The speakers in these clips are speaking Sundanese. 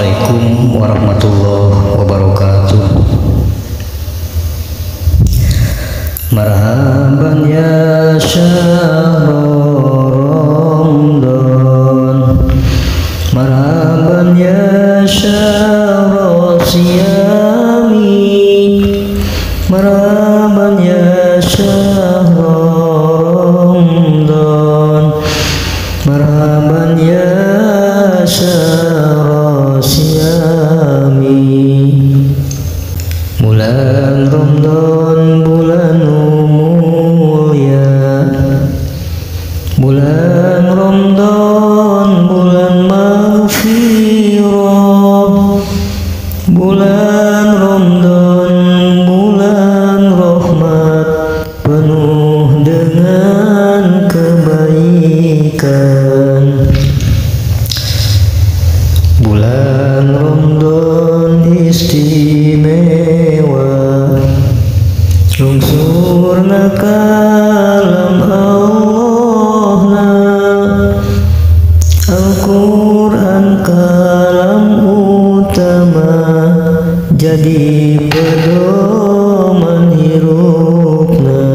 Assalamualaikum warahmatullahi wabarakatuh. Marhaban ya syahr Ramadan, marhaban ya syahr siyami, marhaban ya syahr Ramadan, marhaban ya syahr siyami. Bulan Ramadan bulan mulia, bulan Ramadan bulan maghfirah, bulan Ramadan bulan rahmat penuh dengan kebaikan. Bulan Ramadan istimewa, lungsur kalam Allah, Al-Quran kalam utama, jadi pedoman hirupna.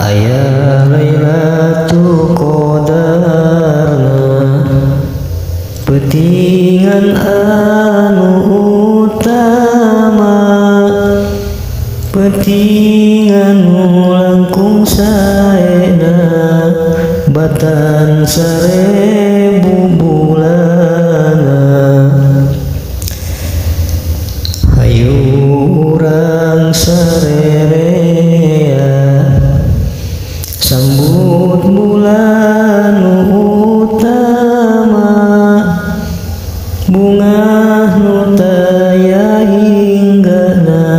Aya Lailatul Qadarna, petingan anu utama, petingan langkung saena, batan 1000 bulana. Hayu urang sarerea sambut bulan utama, bunga nu taya hinggana,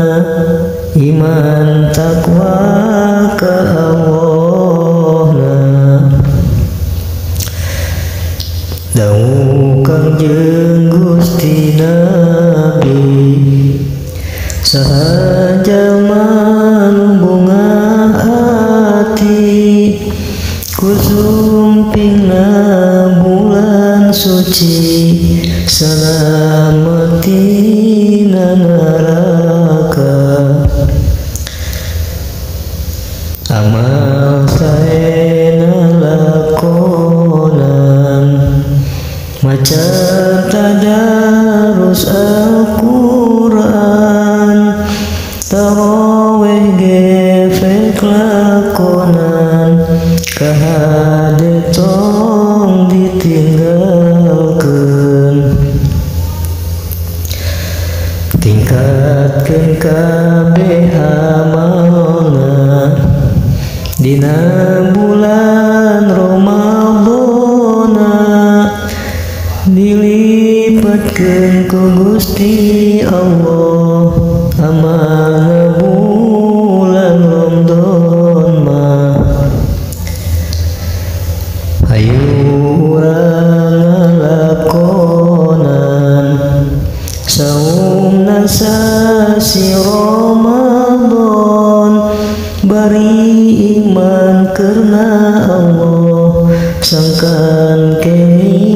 iman takwa ka Allahna. Dawu Kangjeng Gusti Nabi, sahaja man bunga hati, kusumpingna bulan suci, salamatina neraka. Amal saena lakonan, maca tadarus Al-Quran, tarawih gefek lakonan, kahade tong ditinggalkeun. Tingkatkeun kabeh amalna dina bulan Ramadana, dilipatkeun ku Gusti Allah amalna bulan Ramadan mah. Hayu urang ngalakonan saumna sasi Ramadan, bari iman karena Allah, sangkan kemi